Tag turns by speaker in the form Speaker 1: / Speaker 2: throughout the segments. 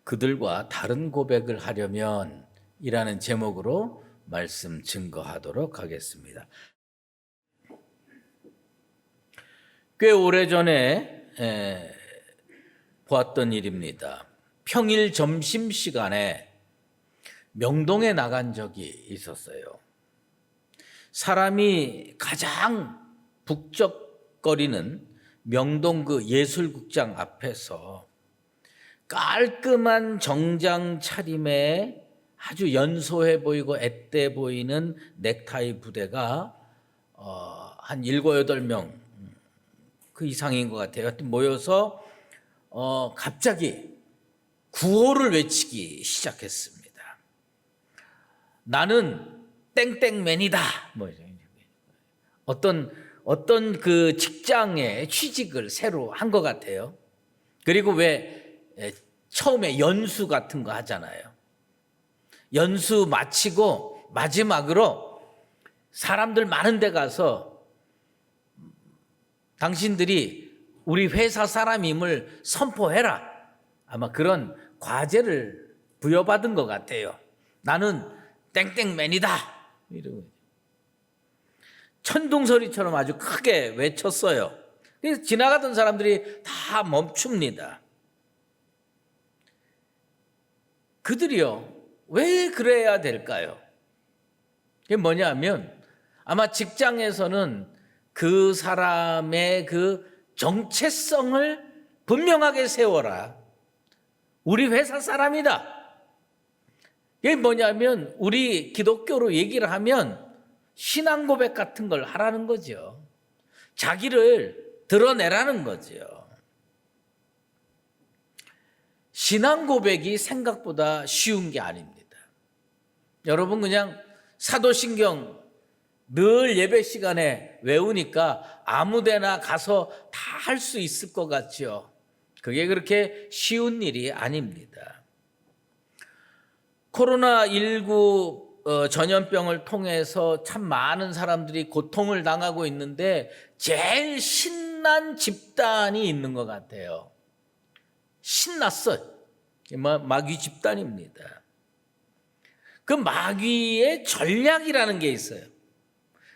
Speaker 1: 그들과 다른 고백을 하려면 이라는 제목으로 말씀 증거하도록 하겠습니다. 꽤 오래전에 보았던 일입니다. 평일 점심시간에 명동에 나간 적이 있었어요. 사람이 가장 북적거리는 명동 그 예술극장 앞에서 깔끔한 정장 차림에 아주 연소해 보이고 앳돼 보이는 넥타이 부대가 한 7, 8명 그 이상인 것 같아요. 하여튼 모여서 갑자기 구호를 외치기 시작했습니다. 나는 땡땡맨이다. 어떤 그 직장에 취직을 새로 한 것 같아요. 그리고 왜 처음에 연수 같은 거 하잖아요. 연수 마치고 마지막으로 사람들 많은 데 가서 당신들이 우리 회사 사람임을 선포해라. 아마 그런 과제를 부여받은 것 같아요. 나는 땡땡맨이다. 이러고 천둥소리처럼 아주 크게 외쳤어요. 그래서 지나가던 사람들이 다 멈춥니다. 그들이요, 왜 그래야 될까요? 그게 뭐냐면 아마 직장에서는 그 사람의 그 정체성을 분명하게 세워라. 우리 회사 사람이다. 이게 뭐냐면 우리 기독교로 얘기를 하면 신앙 고백 같은 걸 하라는 거죠. 자기를 드러내라는 거죠. 신앙 고백이 생각보다 쉬운 게 아닙니다. 여러분 그냥 사도신경 늘 예배 시간에 외우니까 아무데나 가서 다 할 수 있을 것 같죠. 그게 그렇게 쉬운 일이 아닙니다. 코로나19 전염병을 통해서 참 많은 사람들이 고통을 당하고 있는데 제일 신난 집단이 있는 것 같아요. 신났어요. 마귀 집단입니다. 그 마귀의 전략이라는 게 있어요.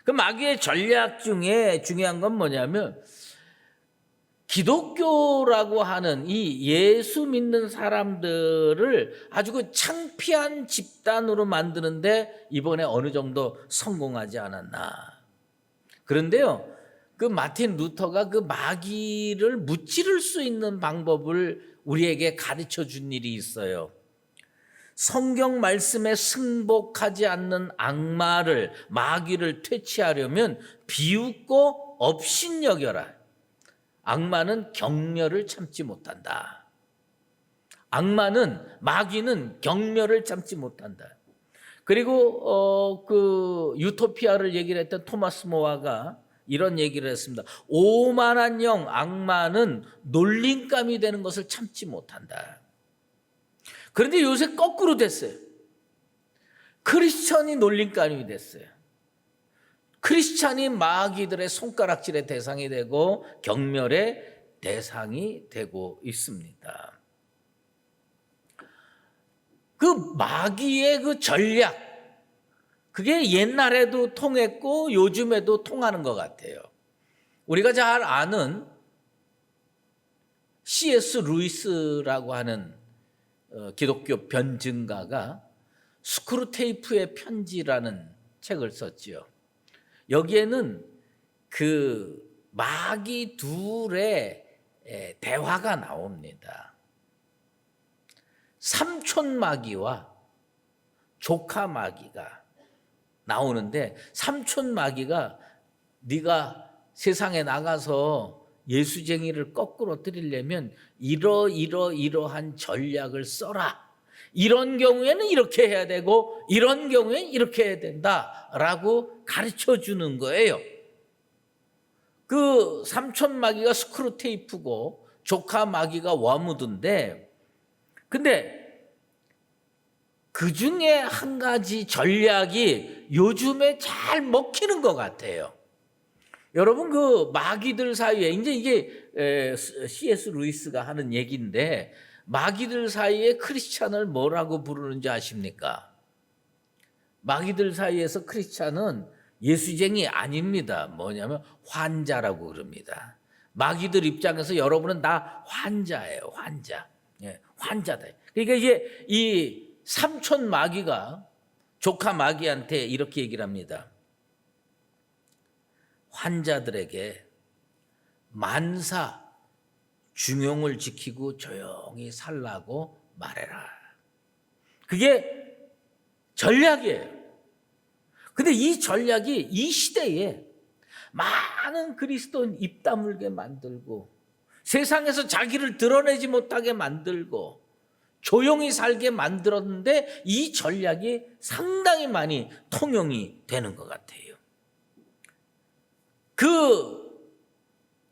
Speaker 1: 그 마귀의 전략 중에 중요한 건 뭐냐면 기독교라고 하는 이 예수 믿는 사람들을 아주 그 창피한 집단으로 만드는데 이번에 어느 정도 성공하지 않았나. 그런데요, 그 마틴 루터가 그 마귀를 무찌를 수 있는 방법을 우리에게 가르쳐 준 일이 있어요. 성경 말씀에 승복하지 않는 악마를, 마귀를 퇴치하려면 비웃고 업신여겨라. 악마는 격려를 참지 못한다. 마귀는 격려를 참지 못한다. 그리고 그 유토피아를 얘기를 했던 토마스 모아가 이런 얘기를 했습니다. 오만한 영, 악마는 놀림감이 되는 것을 참지 못한다. 그런데 요새 거꾸로 됐어요. 크리스천이 놀림감이 됐어요. 크리스찬이 마귀들의 손가락질의 대상이 되고 경멸의 대상이 되고 있습니다. 그 마귀의 그 전략, 그게 옛날에도 통했고 요즘에도 통하는 것 같아요. 우리가 잘 아는 C.S. 루이스라고 하는 기독교 변증가가 스크루테이프의 편지라는 책을 썼지요. 여기에는 그 마귀 둘의 대화가 나옵니다. 삼촌 마귀와 조카 마귀가 나오는데 삼촌 마귀가 네가 세상에 나가서 예수쟁이를 거꾸로 들이려면 이러한 전략을 써라. 이런 경우에는 이렇게 해야 되고 이런 경우에는 이렇게 해야 된다라고 가르쳐 주는 거예요. 그 삼촌 마귀가 스크루테이프고 조카 마귀가 워무드인데, 근데 그 중에 한 가지 전략이 요즘에 잘 먹히는 것 같아요. 여러분 그 마귀들 사이에 이제 이게 C.S. 루이스가 하는 얘기인데 마귀들 사이에 크리스찬을 뭐라고 부르는지 아십니까? 마귀들 사이에서 크리스찬은 예수쟁이 아닙니다. 뭐냐면 환자라고 그럽니다. 마귀들 입장에서 여러분은 다 환자예요. 환자. 예, 환자다. 그러니까 이제 이 삼촌 마귀가 조카 마귀한테 이렇게 얘기를 합니다. 환자들에게 만사 중용을 지키고 조용히 살라고 말해라. 그게 전략이에요. 근데 이 전략이 이 시대에 많은 그리스도인 입 다물게 만들고 세상에서 자기를 드러내지 못하게 만들고 조용히 살게 만들었는데 이 전략이 상당히 많이 통용이 되는 것 같아요. 그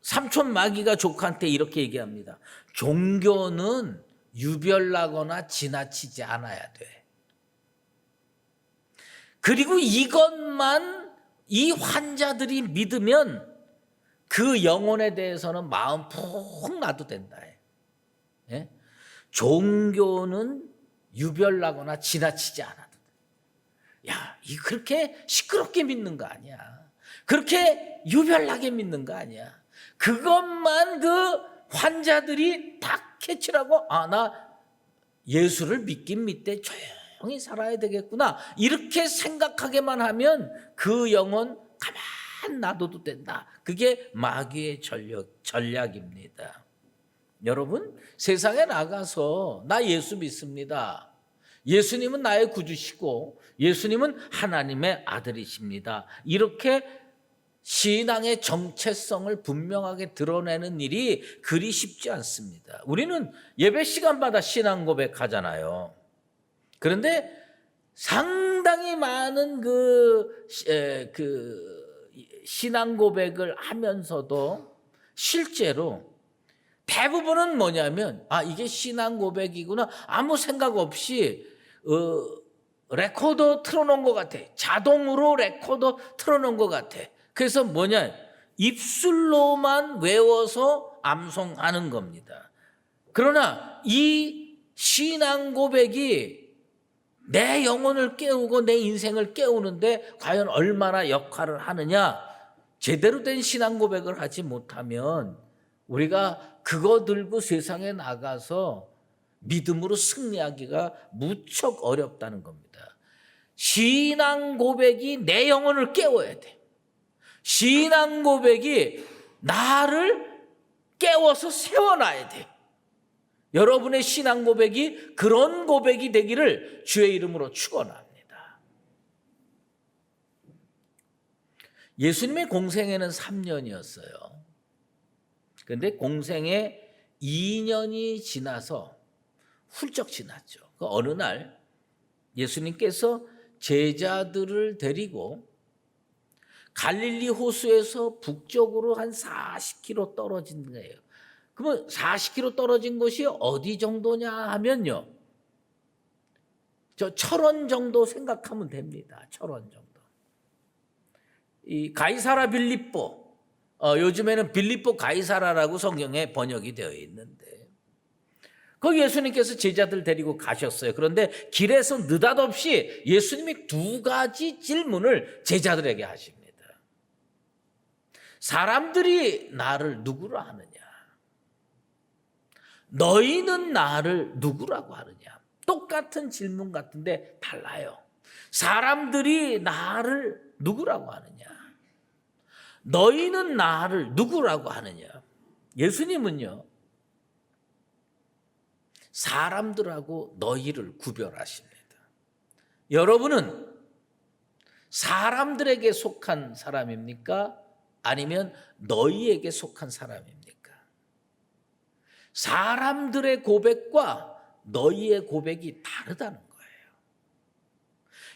Speaker 1: 삼촌 마귀가 조카한테 이렇게 얘기합니다. 종교는 유별나거나 지나치지 않아야 돼. 그리고 이것만 이 환자들이 믿으면 그 영혼에 대해서는 마음 푹 놔도 된다. 예? 종교는 유별나거나 지나치지 않아도 돼. 야, 이 그렇게 시끄럽게 믿는 거 아니야. 그렇게 유별나게 믿는 거 아니야. 그것만 그 환자들이 딱 캐치라고 나 예수를 믿긴 믿되 조용히 살아야 되겠구나. 이렇게 생각하게만 하면 그 영혼 가만 놔둬도 된다. 그게 마귀의 전략입니다. 여러분, 세상에 나가서 나 예수 믿습니다. 예수님은 나의 구주시고 예수님은 하나님의 아들이십니다. 이렇게 신앙의 정체성을 분명하게 드러내는 일이 그리 쉽지 않습니다. 우리는 예배 시간마다 신앙 고백하잖아요. 그런데 상당히 많은 그 신앙 고백을 하면서도 실제로 대부분은 뭐냐면 이게 신앙 고백이구나 아무 생각 없이 레코더 틀어놓은 것 같아. 자동으로 레코더 틀어놓은 것 같아. 그래서 뭐냐 입술로만 외워서 암송하는 겁니다. 그러나 이 신앙 고백이 내 영혼을 깨우고 내 인생을 깨우는데 과연 얼마나 역할을 하느냐. 제대로 된 신앙 고백을 하지 못하면 우리가 그거 들고 세상에 나가서 믿음으로 승리하기가 무척 어렵다는 겁니다. 신앙 고백이 내 영혼을 깨워야 돼. 신앙 고백이 나를 깨워서 세워놔야 돼. 여러분의 신앙 고백이 그런 고백이 되기를 주의 이름으로 축원합니다. 예수님의 공생애는 3년이었어요. 그런데 공생애 2년이 지나서 훌쩍 지났죠. 어느 날 예수님께서 제자들을 데리고 갈릴리 호수에서 북쪽으로 한 40km 떨어진 거예요. 그러면 40km 떨어진 곳이 어디 정도냐 하면요. 저 철원 정도 생각하면 됩니다. 철원 정도. 이 가이사라 빌립보, 요즘에는 빌립보 가이사라라고 성경에 번역이 되어 있는데 거기 예수님께서 제자들 데리고 가셨어요. 그런데 길에서 느닷없이 예수님이 2가지 질문을 제자들에게 하십니다. 사람들이 나를 누구라 하느냐? 너희는 나를 누구라고 하느냐? 똑같은 질문 같은데 달라요. 사람들이 나를 누구라고 하느냐? 너희는 나를 누구라고 하느냐? 예수님은요, 사람들하고 너희를 구별하십니다. 여러분은 사람들에게 속한 사람입니까? 아니면 너희에게 속한 사람입니까? 사람들의 고백과 너희의 고백이 다르다는 거예요.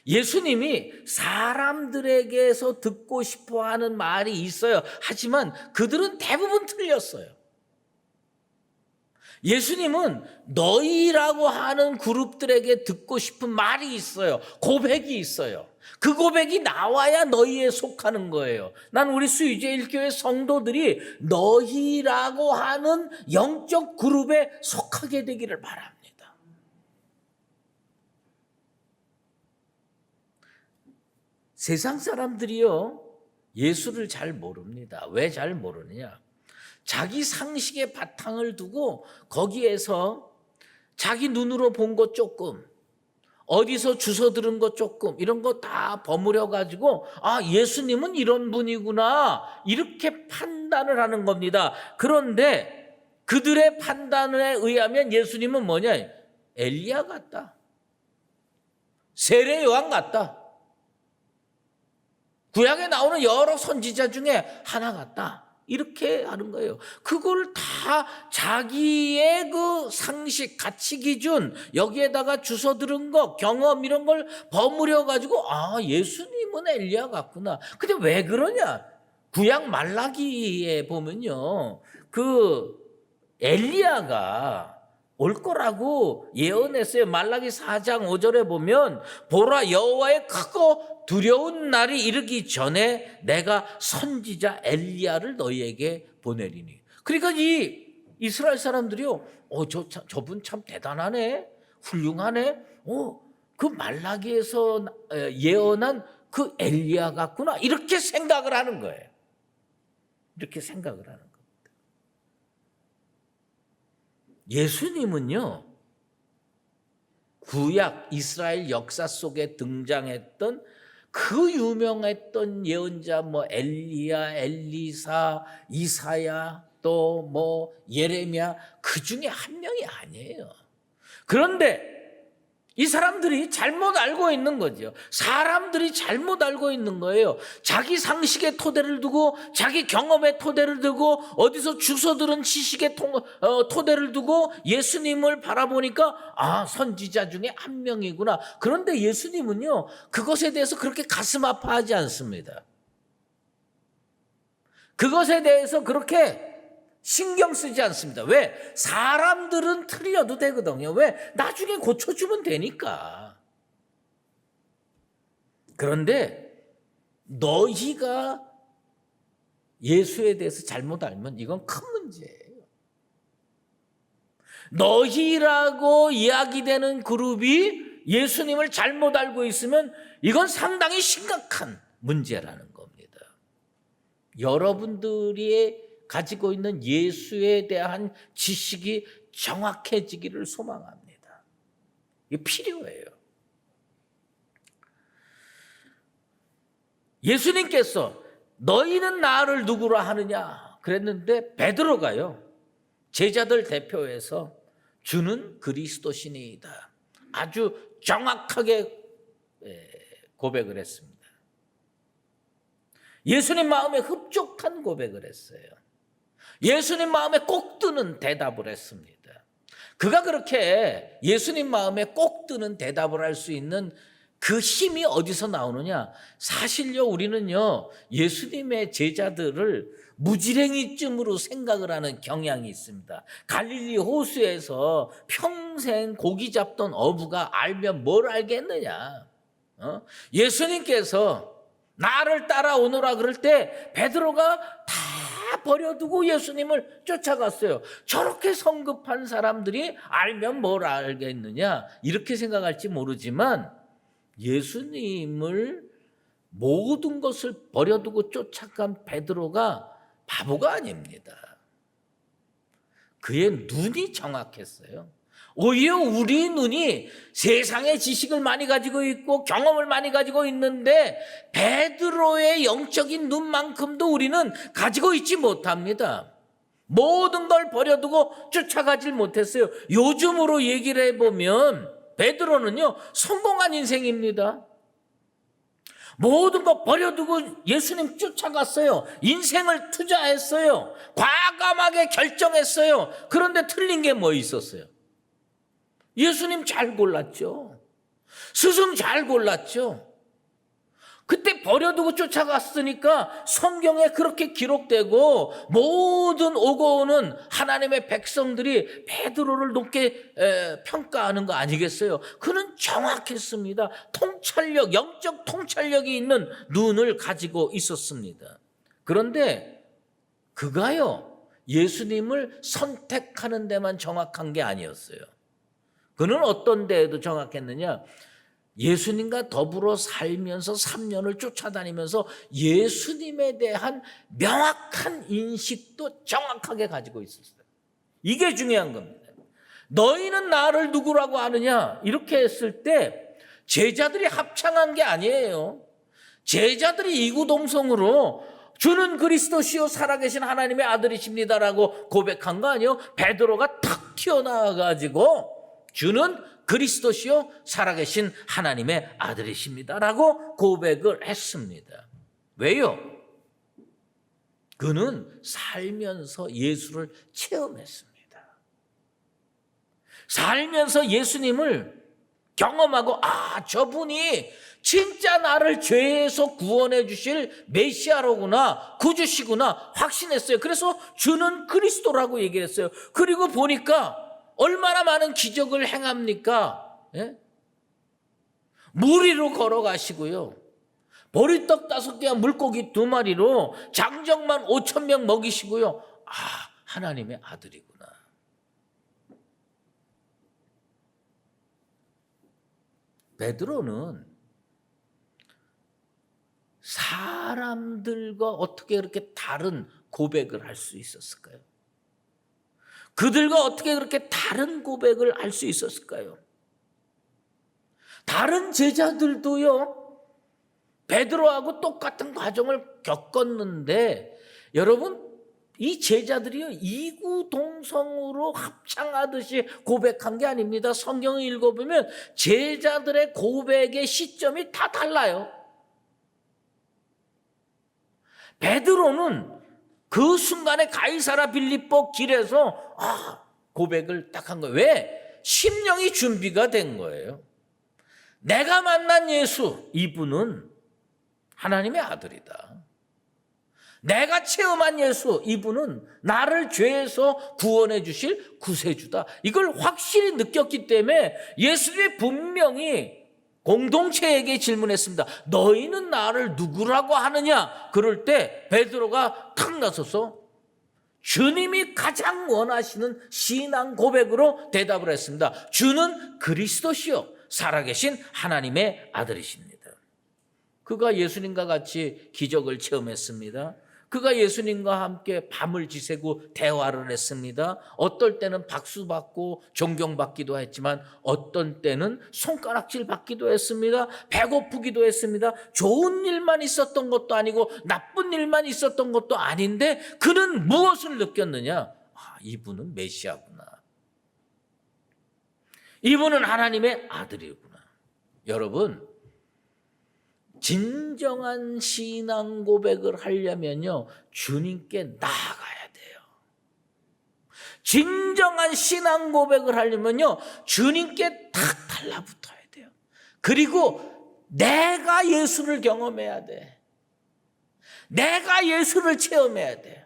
Speaker 1: 예수님이 사람들에게서 듣고 싶어하는 말이 있어요. 하지만 그들은 대부분 틀렸어요. 예수님은 너희라고 하는 그룹들에게 듣고 싶은 말이 있어요. 고백이 있어요. 그 고백이 나와야 너희에 속하는 거예요. 난 우리 수유제일교회 성도들이 너희라고 하는 영적 그룹에 속하게 되기를 바랍니다. 세상 사람들이요, 예수를 잘 모릅니다. 왜 잘 모르느냐? 자기 상식의 바탕을 두고 거기에서 자기 눈으로 본 것 조금, 어디서 주워 들은 것 조금, 이런 거 다 버무려 가지고 아, 예수님은 이런 분이구나, 이렇게 판단을 하는 겁니다. 그런데 그들의 판단에 의하면 예수님은 뭐냐? 엘리야 같다, 세례 요한 같다, 구약에 나오는 여러 선지자 중에 하나 같다, 이렇게 하는 거예요. 그걸 다 자기의 그 상식, 가치 기준, 여기에다가 주워 들은 거, 경험, 이런 걸 버무려 가지고 아, 예수님은 엘리야 같구나. 근데 왜 그러냐? 구약 말라기에 보면요, 그 엘리야가 올 거라고 예언했어요. 말라기 4장 5절에 보면 보라, 여호와의 크고 두려운 날이 이르기 전에 내가 선지자 엘리야를 너희에게 보내리니. 그러니까 이 이스라엘 사람들이요, 저분 참 대단하네, 훌륭하네, 그 말라기에서 예언한 그 엘리야 같구나, 이렇게 생각을 하는 거예요. 이렇게 생각을 하는 거예요. 예수님은요, 구약 이스라엘 역사 속에 등장했던 그 유명했던 예언자, 뭐 엘리야, 엘리사, 이사야, 또 뭐 예레미야, 그 중에 한 명이 아니에요. 그런데 이 사람들이 잘못 알고 있는 거죠. 사람들이 잘못 알고 있는 거예요. 자기 상식의 토대를 두고, 자기 경험의 토대를 두고, 어디서 주워 들은 지식의 토대를 두고 예수님을 바라보니까 아, 선지자 중에 한 명이구나. 그런데 예수님은요, 그것에 대해서 그렇게 가슴 아파하지 않습니다. 그것에 대해서 그렇게 신경 쓰지 않습니다. 왜? 사람들은 틀려도 되거든요. 왜? 나중에 고쳐주면 되니까. 그런데 너희가 예수에 대해서 잘못 알면 이건 큰 문제예요. 너희라고 이야기되는 그룹이 예수님을 잘못 알고 있으면 이건 상당히 심각한 문제라는 겁니다. 여러분들이 가지고 있는 예수에 대한 지식이 정확해지기를 소망합니다. 이게 필요해요. 예수님께서 너희는 나를 누구라 하느냐 그랬는데 베드로가요, 제자들 대표해서 주는 그리스도시니이다, 아주 정확하게 고백을 했습니다. 예수님 마음에 흡족한 고백을 했어요. 예수님 마음에 꼭 드는 대답을 했습니다. 그가 그렇게 예수님 마음에 꼭 드는 대답을 할 수 있는 그 힘이 어디서 나오느냐? 사실요, 우리는요, 예수님의 제자들을 무지랭이쯤으로 생각을 하는 경향이 있습니다. 갈릴리 호수에서 평생 고기 잡던 어부가 알면 뭘 알겠느냐? 예수님께서 나를 따라오너라 그럴 때 베드로가 다 버려두고 예수님을 쫓아갔어요. 저렇게 성급한 사람들이 알면 뭘 알겠느냐, 이렇게 생각할지 모르지만 예수님을 모든 것을 버려두고 쫓아간 베드로가 바보가 아닙니다. 그의 눈이 정확했어요. 오히려 우리 눈이 세상의 지식을 많이 가지고 있고 경험을 많이 가지고 있는데 베드로의 영적인 눈만큼도 우리는 가지고 있지 못합니다. 모든 걸 버려두고 쫓아가질 못했어요. 요즘으로 얘기를 해보면 베드로는요, 성공한 인생입니다. 모든 거 버려두고 예수님 쫓아갔어요. 인생을 투자했어요. 과감하게 결정했어요. 그런데 틀린 게 뭐 있었어요? 예수님 잘 골랐죠. 스승 잘 골랐죠. 그때 버려두고 쫓아갔으니까 성경에 그렇게 기록되고 모든 오고 오는 하나님의 백성들이 베드로를 높게 평가하는 거 아니겠어요? 그는 정확했습니다. 통찰력, 영적 통찰력이 있는 눈을 가지고 있었습니다. 그런데 그가요, 예수님을 선택하는 데만 정확한 게 아니었어요. 그는 어떤 데에도 정확했느냐? 예수님과 더불어 살면서 3년을 쫓아다니면서 예수님에 대한 명확한 인식도 정확하게 가지고 있었어요. 이게 중요한 겁니다. 너희는 나를 누구라고 아느냐? 이렇게 했을 때 제자들이 합창한 게 아니에요. 제자들이 이구동성으로 주는 그리스도시요 살아계신 하나님의 아들이십니다라고 고백한 거 아니에요? 베드로가 탁 튀어나와가지고 주는 그리스도시요 살아계신 하나님의 아들이십니다라고 고백을 했습니다. 왜요? 그는 살면서 예수를 체험했습니다. 살면서 예수님을 경험하고 저분이 진짜 나를 죄에서 구원해 주실 메시아로구나, 구주시구나 확신했어요. 그래서 주는 그리스도라고 얘기했어요. 그리고 보니까 얼마나 많은 기적을 행합니까? 예? 물 위로 걸어가시고요. 보리떡 5개와 물고기 2마리로 장정만 5,000명 먹이시고요. 하나님의 아들이구나. 베드로는 사람들과 어떻게 그렇게 다른 고백을 할 수 있었을까요? 그들과 어떻게 그렇게 다른 고백을 할 수 있었을까요? 다른 제자들도요, 베드로하고 똑같은 과정을 겪었는데, 여러분, 이 제자들이요, 이구동성으로 합창하듯이 고백한 게 아닙니다. 성경을 읽어보면 제자들의 고백의 시점이 다 달라요. 베드로는 그 순간에 가이사라 빌립보 길에서 고백을 딱 한 거예요. 왜? 심령이 준비가 된 거예요. 내가 만난 예수, 이분은 하나님의 아들이다. 내가 체험한 예수, 이분은 나를 죄에서 구원해 주실 구세주다. 이걸 확실히 느꼈기 때문에 예수님이 분명히 공동체에게 질문했습니다. 너희는 나를 누구라고 하느냐? 그럴 때 베드로가 탁 나서서 주님이 가장 원하시는 신앙 고백으로 대답을 했습니다. 주는 그리스도시요 살아계신 하나님의 아들이십니다. 그가 예수님과 같이 기적을 체험했습니다. 그가 예수님과 함께 밤을 지새고 대화를 했습니다. 어떨 때는 박수 받고 존경받기도 했지만 어떤 때는 손가락질 받기도 했습니다. 배고프기도 했습니다. 좋은 일만 있었던 것도 아니고 나쁜 일만 있었던 것도 아닌데 그는 무엇을 느꼈느냐? 이분은 메시아구나. 이분은 하나님의 아들이구나. 여러분, 진정한 신앙 고백을 하려면요, 주님께 나아가야 돼요. 진정한 신앙 고백을 하려면요, 주님께 딱 달라붙어야 돼요. 그리고 내가 예수를 경험해야 돼. 내가 예수를 체험해야 돼.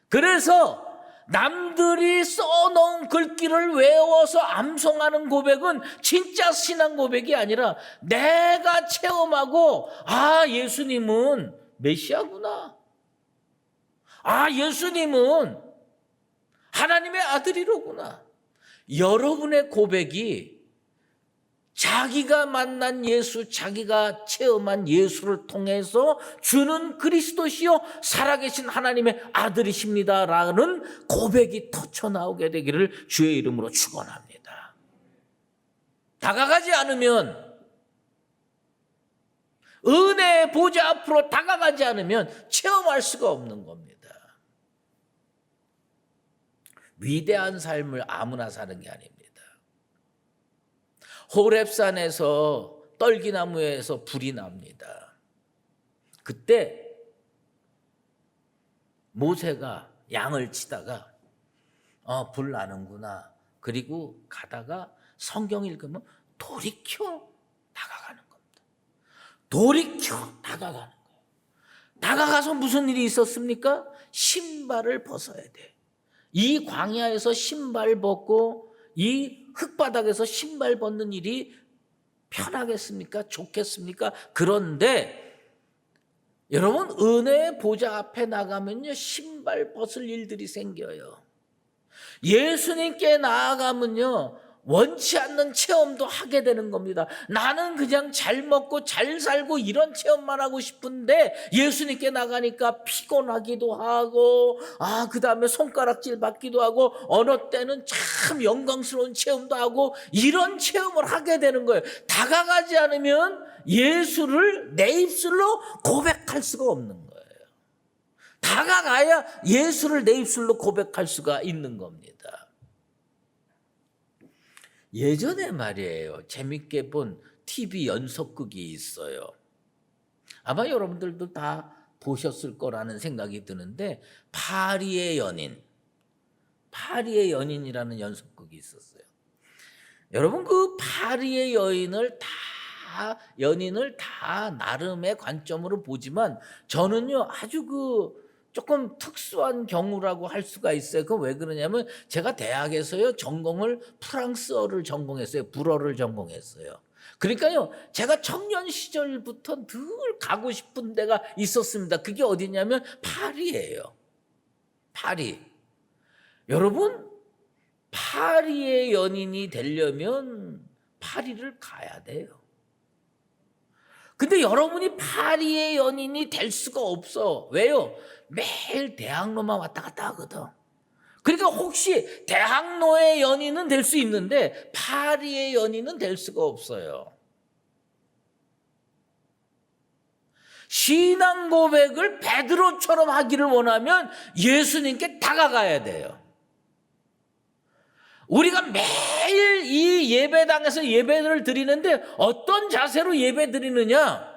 Speaker 1: 그래서 남들이 써놓은 글귀를 외워서 암송하는 고백은 진짜 신앙 고백이 아니라 내가 체험하고 예수님은 메시아구나. 예수님은 하나님의 아들이로구나. 여러분의 고백이 자기가 만난 예수, 자기가 체험한 예수를 통해서 주는 그리스도시요 살아계신 하나님의 아들이십니다라는 고백이 터쳐나오게 되기를 주의 이름으로 축원합니다. 다가가지 않으면, 은혜의 보좌 앞으로 다가가지 않으면 체험할 수가 없는 겁니다. 위대한 삶을 아무나 사는 게 아닙니다. 호렙산에서 떨기나무에서 불이 납니다. 그때 모세가 양을 치다가 불 나는구나. 그리고 가다가 성경 읽으면 돌이켜 나가가는 겁니다. 돌이켜 다가가는 거예요. 다가가서 무슨 일이 있었습니까? 신발을 벗어야 돼. 이 광야에서 신발 벗고 이 흙바닥에서 신발 벗는 일이 편하겠습니까? 좋겠습니까? 그런데 여러분, 은혜의 보좌 앞에 나가면요, 신발 벗을 일들이 생겨요. 예수님께 나아가면요, 원치 않는 체험도 하게 되는 겁니다. 나는 그냥 잘 먹고 잘 살고 이런 체험만 하고 싶은데 예수님께 나가니까 피곤하기도 하고, 그 다음에 손가락질 받기도 하고, 어느 때는 참 영광스러운 체험도 하고, 이런 체험을 하게 되는 거예요. 다가가지 않으면 예수를 내 입술로 고백할 수가 없는 거예요. 다가가야 예수를 내 입술로 고백할 수가 있는 겁니다. 예전에 말이에요, 재밌게 본 TV 연속극이 있어요. 아마 여러분들도 다 보셨을 거라는 생각이 드는데, 파리의 연인이라는 연속극이 있었어요. 여러분, 그 파리의 연인을 다 나름의 관점으로 보지만, 저는요 아주 조금 특수한 경우라고 할 수가 있어요. 그건 왜 그러냐면, 제가 대학에서요 전공을 프랑스어를 전공했어요. 불어를 전공했어요. 그러니까요, 제가 청년 시절부터 늘 가고 싶은 데가 있었습니다. 그게 어디냐면 파리예요. 파리. 여러분, 파리의 연인이 되려면 파리를 가야 돼요. 근데 여러분이 파리의 연인이 될 수가 없어. 왜요? 매일 대학로만 왔다 갔다 하거든. 그러니까 혹시 대학로의 연인은 될 수 있는데 파리의 연인은 될 수가 없어요. 신앙 고백을 베드로처럼 하기를 원하면 예수님께 다가가야 돼요. 우리가 매일 이 예배당에서 예배를 드리는데 어떤 자세로 예배 드리느냐?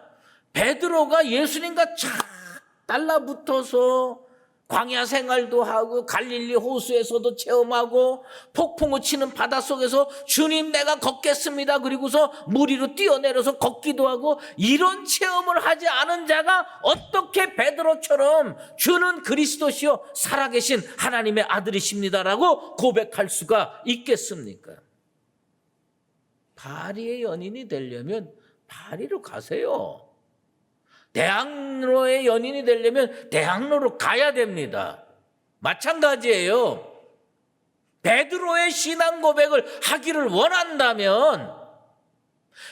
Speaker 1: 베드로가 예수님과 착 달라붙어서 광야 생활도 하고 갈릴리 호수에서도 체험하고 폭풍우 치는 바닷속에서 주님 내가 걷겠습니다. 그리고서 물 위로 뛰어내려서 걷기도 하고, 이런 체험을 하지 않은 자가 어떻게 베드로처럼 주는 그리스도시요 살아계신 하나님의 아들이십니다라고 고백할 수가 있겠습니까? 파리의 연인이 되려면 파리로 가세요. 대학로의 연인이 되려면 대학로로 가야 됩니다. 마찬가지예요. 베드로의 신앙 고백을 하기를 원한다면,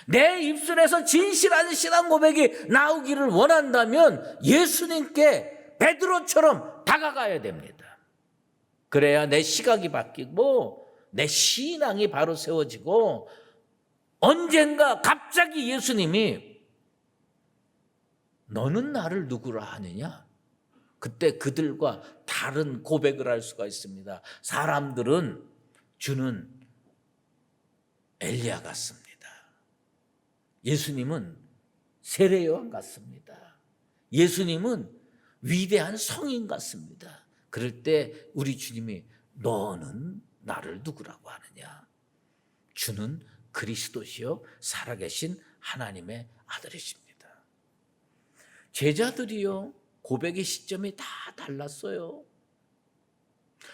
Speaker 1: 내 입술에서 진실한 신앙 고백이 나오기를 원한다면 예수님께 베드로처럼 다가가야 됩니다. 그래야 내 시각이 바뀌고 내 신앙이 바로 세워지고, 언젠가 갑자기 예수님이 너는 나를 누구라 하느냐? 그때 그들과 다른 고백을 할 수가 있습니다. 사람들은 주는 엘리야 같습니다. 예수님은 세례 요한 같습니다. 예수님은 위대한 성인 같습니다. 그럴 때 우리 주님이 너는 나를 누구라고 하느냐? 주는 그리스도시요 살아계신 하나님의 아들이십니다. 제자들이요, 고백의 시점이 다 달랐어요.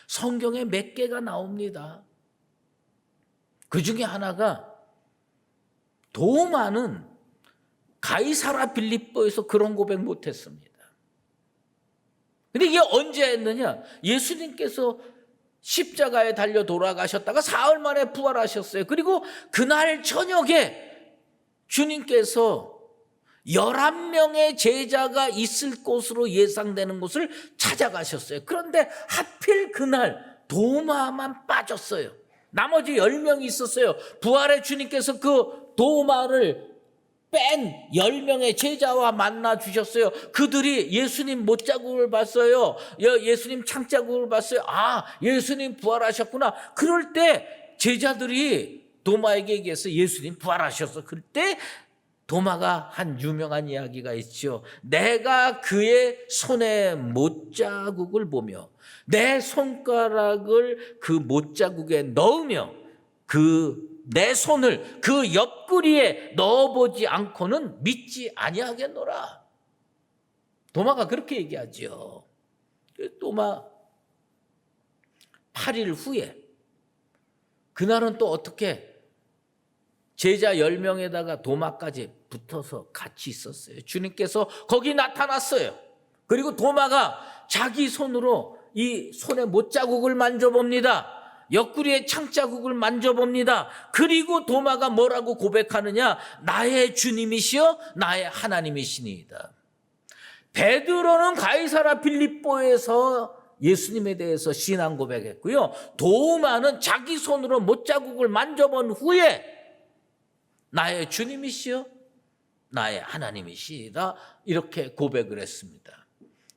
Speaker 1: 성경에 몇 개가 나옵니다. 그 중에 하나가, 도마는 가이사라 빌립보에서 그런 고백 못했습니다. 근데 이게 언제 했느냐? 예수님께서 십자가에 달려 돌아가셨다가 사흘 만에 부활하셨어요. 그리고 그날 저녁에 주님께서 11명의 제자가 있을 곳으로 예상되는 곳을 찾아가셨어요. 그런데 하필 그날 도마만 빠졌어요. 나머지 10명이 있었어요. 부활의 주님께서 그 도마를 뺀 10명의 제자와 만나 주셨어요. 그들이 예수님 못자국을 봤어요. 예수님 창자국을 봤어요. 예수님 부활하셨구나. 그럴 때 제자들이 도마에게 얘기해서 예수님 부활하셨어. 그럴 때 도마가 한 유명한 이야기가 있죠. 내가 그의 손에 못자국을 보며 내 손가락을 그 못자국에 넣으며 그 내 손을 그 옆구리에 넣어보지 않고는 믿지 아니하겠노라. 도마가 그렇게 얘기하죠. 도마 8일 후에 그날은 또 어떻게 제자 10명에다가 도마까지 붙어서 같이 있었어요. 주님께서 거기 나타났어요. 그리고 도마가 자기 손으로 이 손의 못자국을 만져봅니다. 옆구리의 창자국을 만져봅니다. 그리고 도마가 뭐라고 고백하느냐? 나의 주님이시여 나의 하나님이시니이다. 베드로는 가이사랴 빌립보에서 예수님에 대해서 신앙 고백했고요. 도마는 자기 손으로 못자국을 만져본 후에 나의 주님이시여 나의 하나님이시다 이렇게 고백을 했습니다.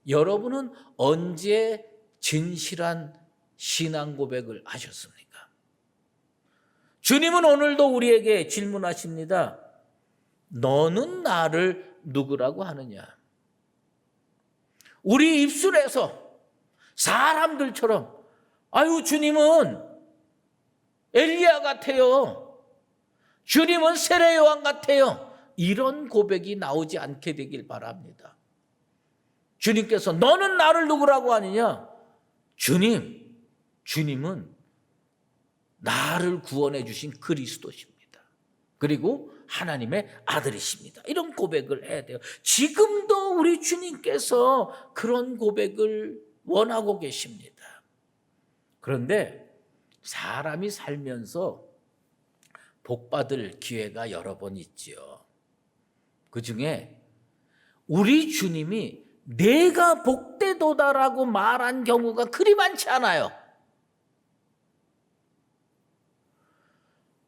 Speaker 1: 여러분은 언제 진실한 신앙 고백을 하셨습니까? 주님은 오늘도 우리에게 질문하십니다. 너는 나를 누구라고 하느냐? 우리 입술에서 사람들처럼 아유 주님은 엘리야 같아요. 주님은 세례 요한 같아요. 이런 고백이 나오지 않게 되길 바랍니다. 주님께서 너는 나를 누구라고 하느냐? 주님은 나를 구원해 주신 그리스도십니다. 그리고 하나님의 아들이십니다. 이런 고백을 해야 돼요. 지금도 우리 주님께서 그런 고백을 원하고 계십니다. 그런데 사람이 살면서 복받을 기회가 여러 번 있지요. 그중에 우리 주님이 내가 복되도다라고 말한 경우가 그리 많지 않아요.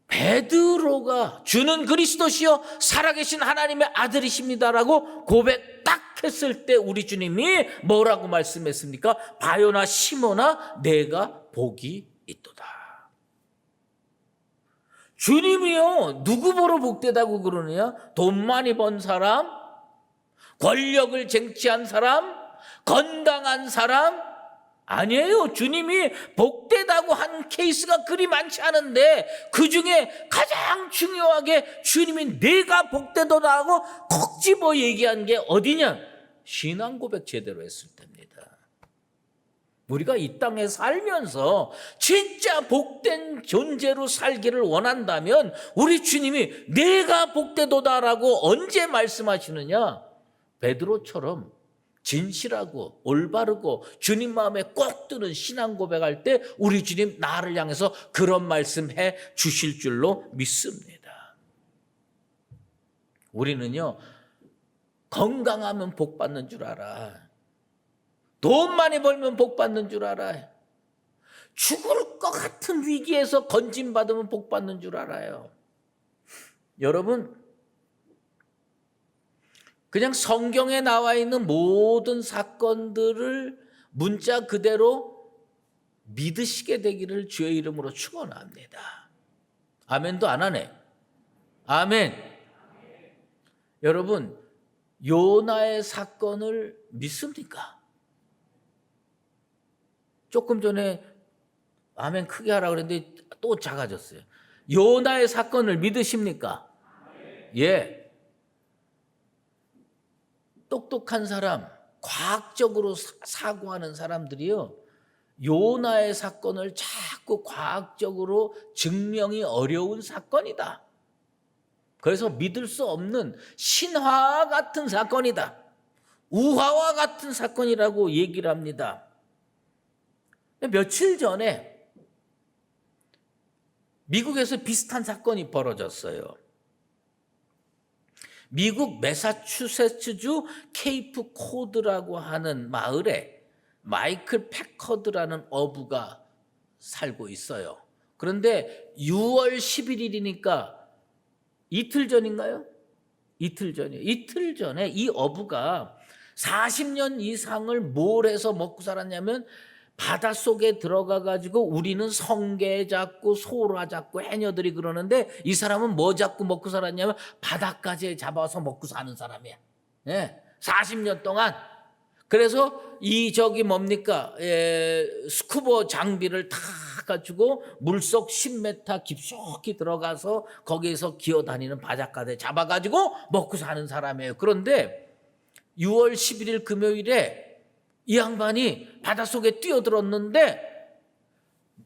Speaker 1: 베드로가 주는 그리스도시요 살아계신 하나님의 아들이십니다라고 고백 딱 했을 때 우리 주님이 뭐라고 말씀했습니까? 바요나 시몬아 내가 복이 있도다. 주님이요 누구 보러 복되다고 그러느냐? 돈 많이 번 사람, 권력을 쟁취한 사람, 건강한 사람 아니에요. 주님이 복되다고 한 케이스가 그리 많지 않은데 그중에 가장 중요하게 주님이 내가 복되도다 하고 콕 집어 얘기한 게 어디냐? 신앙 고백 제대로 했을 때입니다. 우리가 이 땅에 살면서 진짜 복된 존재로 살기를 원한다면 우리 주님이 내가 복되도다라고 언제 말씀하시느냐? 베드로처럼 진실하고 올바르고 주님 마음에 꼭 드는 신앙 고백할 때 우리 주님 나를 향해서 그런 말씀해 주실 줄로 믿습니다. 우리는요 건강하면 복 받는 줄 알아. 돈 많이 벌면 복 받는 줄 알아요. 죽을 것 같은 위기에서 건진받으면 복 받는 줄 알아요. 여러분 그냥 성경에 나와 있는 모든 사건들을 문자 그대로 믿으시게 되기를 주의 이름으로 축원합니다. 아멘도 안 하네. 아멘. 여러분 요나의 사건을 믿습니까? 조금 전에 아멘 크게 하라고 그랬는데 또 작아졌어요. 요나의 사건을 믿으십니까? 예. 똑똑한 사람, 과학적으로 사고하는 사람들이요 요나의 사건을 자꾸 과학적으로 증명이 어려운 사건이다. 그래서 믿을 수 없는 신화와 같은 사건이다. 우화와 같은 사건이라고 얘기를 합니다. 며칠 전에 미국에서 비슷한 사건이 벌어졌어요. 미국 매사추세츠주 케이프 코드라고 하는 마을에 마이클 패커드라는 어부가 살고 있어요. 그런데 6월 11일이니까 이틀 전인가요? 이틀 전이에요. 이틀 전에 이 어부가 40년 이상을 뭘 해서 먹고 살았냐면 바닷속에 들어가 가지고 우리는 성게 잡고 소라 잡고 해녀들이 그러는데 이 사람은 뭐 잡고 먹고 살았냐면 바닷가재 잡아서 먹고 사는 사람이야. 예, 40년 동안. 그래서 뭡니까? 스쿠버 장비를 다 가지고 물속 10m 깊숙이 들어가서 거기에서 기어다니는 바닷가에 잡아가지고 먹고 사는 사람이에요. 그런데 6월 11일 금요일에 이 양반이 바닷속에 뛰어들었는데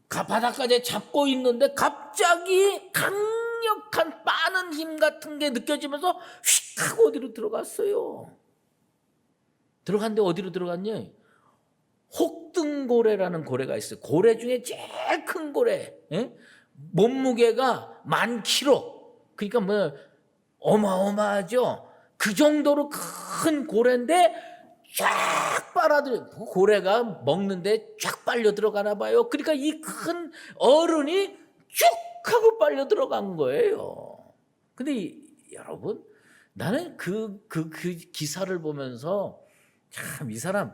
Speaker 1: 바닷가에 잡고 있는데 갑자기 강력한 빠는 힘 같은 게 느껴지면서 휙 하고 어디로 들어갔어요. 들어갔는데 어디로 들어갔냐? 혹등고래라는 고래가 있어요. 고래 중에 제일 큰 고래. 몸무게가 10,000kg. 그러니까 뭐 어마어마하죠. 그 정도로 큰 고래인데 쫙 빨아들여. 고래가 먹는데 쫙 빨려 들어가나 봐요. 그러니까 이 큰 어른이 쭉 하고 빨려 들어간 거예요. 근데 여러분, 나는 그 기사를 보면서 참 이 사람,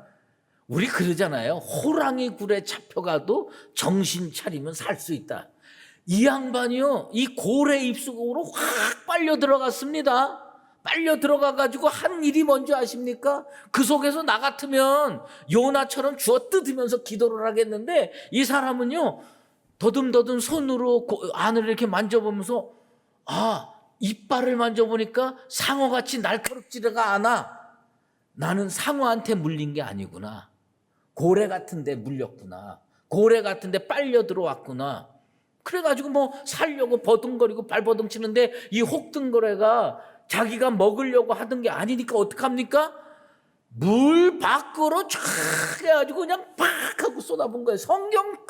Speaker 1: 우리 그러잖아요. 호랑이 굴에 잡혀가도 정신 차리면 살 수 있다. 이 양반이요, 이 고래 입속으로 확 빨려 들어갔습니다. 빨려 들어가가지고 한 일이 뭔지 아십니까? 그 속에서 나 같으면 요나처럼 주워 뜯으면서 기도를 하겠는데, 이 사람은요, 더듬더듬 손으로 안을 이렇게 만져보면서, 이빨을 만져보니까 상어같이 날카롭지가 않아. 나는 상어한테 물린 게 아니구나. 고래 같은 데 물렸구나. 고래 같은 데 빨려 들어왔구나. 그래가지고 뭐 살려고 버둥거리고 발버둥치는데 이 혹등고래가 자기가 먹으려고 하던 게 아니니까 어떡합니까? 물 밖으로 쫙 해가지고 그냥 팍 하고 쏟아본 거예요. 성경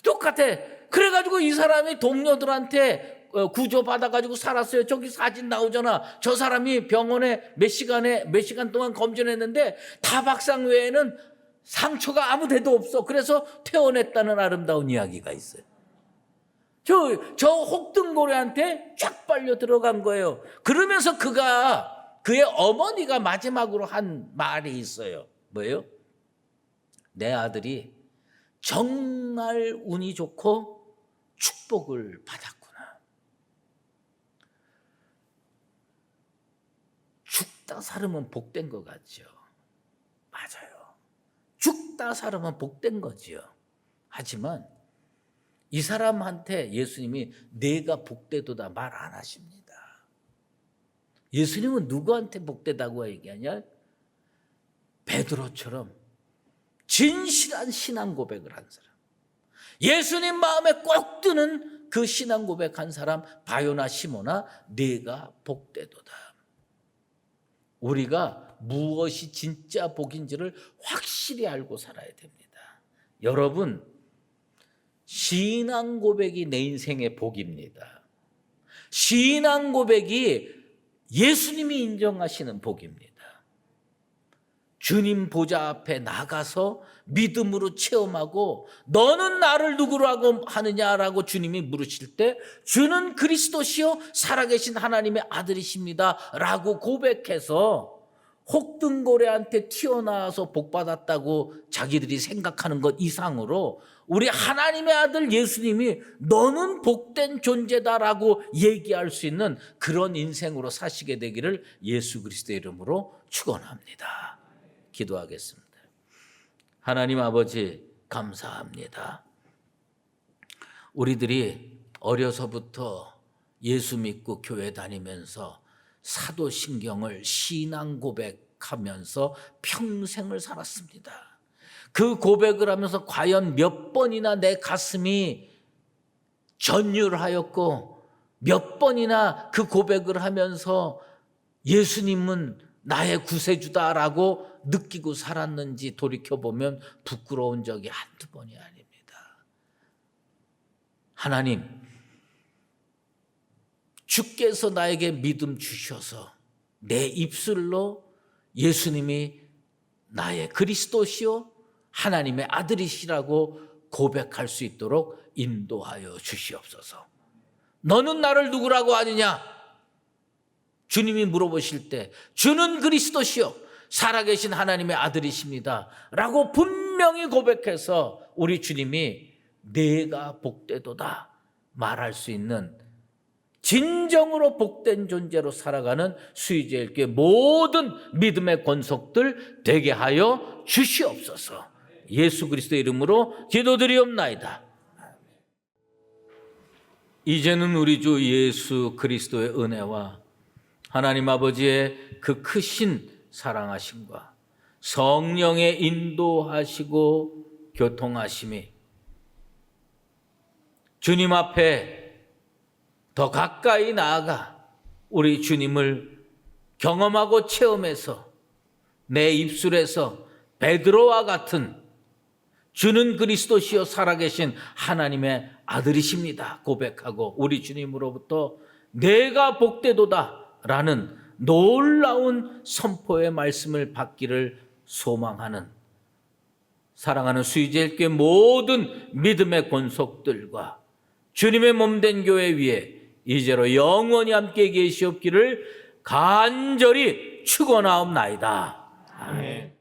Speaker 1: 똑같아. 그래가지고 이 사람이 동료들한테 구조받아가지고 살았어요. 저기 사진 나오잖아. 저 사람이 병원에 몇 시간 동안 검진했는데 타박상 외에는 상처가 아무 데도 없어. 그래서 퇴원했다는 아름다운 이야기가 있어요. 저 혹등고래한테 쫙 빨려 들어간 거예요. 그러면서 그의 어머니가 마지막으로 한 말이 있어요. 뭐예요? 내 아들이 정말 운이 좋고 축복을 받았구나. 죽다 살으면 복된 것 같죠. 맞아요. 죽다 살으면 복된 거지요. 하지만 이 사람한테 예수님이 내가 복되도다 말 안 하십니다. 예수님은 누구한테 복되다고 얘기하냐? 베드로처럼 진실한 신앙 고백을 한 사람, 예수님 마음에 꼭 드는 그 신앙 고백한 사람, 바요나 시모나 내가 복되도다. 우리가 무엇이 진짜 복인지를 확실히 알고 살아야 됩니다. 여러분, 신앙 고백이 내 인생의 복입니다. 신앙 고백이 예수님이 인정하시는 복입니다. 주님 보좌 앞에 나가서 믿음으로 체험하고 너는 나를 누구라고 하느냐라고 주님이 물으실 때 주는 그리스도시요 살아계신 하나님의 아들이십니다 라고 고백해서 혹등고래한테 튀어나와서 복받았다고 자기들이 생각하는 것 이상으로 우리 하나님의 아들 예수님이 너는 복된 존재다라고 얘기할 수 있는 그런 인생으로 사시게 되기를 예수 그리스도의 이름으로 축원합니다. 기도하겠습니다. 하나님 아버지 감사합니다. 우리들이 어려서부터 예수 믿고 교회 다니면서 사도신경을 신앙 고백하면서 평생을 살았습니다. 그 고백을 하면서 과연 몇 번이나 내 가슴이 전율하였고 몇 번이나 그 고백을 하면서 예수님은 나의 구세주다라고 느끼고 살았는지 돌이켜보면 부끄러운 적이 한두 번이 아닙니다. 하나님, 주께서 나에게 믿음 주셔서 내 입술로 예수님이 나의 그리스도시요 하나님의 아들이시라고 고백할 수 있도록 인도하여 주시옵소서. 너는 나를 누구라고 하느냐? 주님이 물어보실 때 주는 그리스도시요 살아계신 하나님의 아들이십니다 라고 분명히 고백해서 우리 주님이 내가 복되도다 말할 수 있는 진정으로 복된 존재로 살아가는 수의제일교회 모든 믿음의 권속들 되게 하여 주시옵소서. 예수 그리스도의 이름으로 기도드리옵나이다. 이제는 우리 주 예수 그리스도의 은혜와 하나님 아버지의 그 크신 사랑하심과 성령의 인도하시고 교통하심이 주님 앞에 더 가까이 나아가 우리 주님을 경험하고 체험해서 내 입술에서 베드로와 같은 주는 그리스도시요 살아계신 하나님의 아들이십니다 고백하고 우리 주님으로부터 내가 복되도다 라는 놀라운 선포의 말씀을 받기를 소망하는 사랑하는 수의제일교회 모든 믿음의 권속들과 주님의 몸된 교회 위에 이제로 영원히 함께 계시옵기를 간절히 축원하옵나이다. 아멘.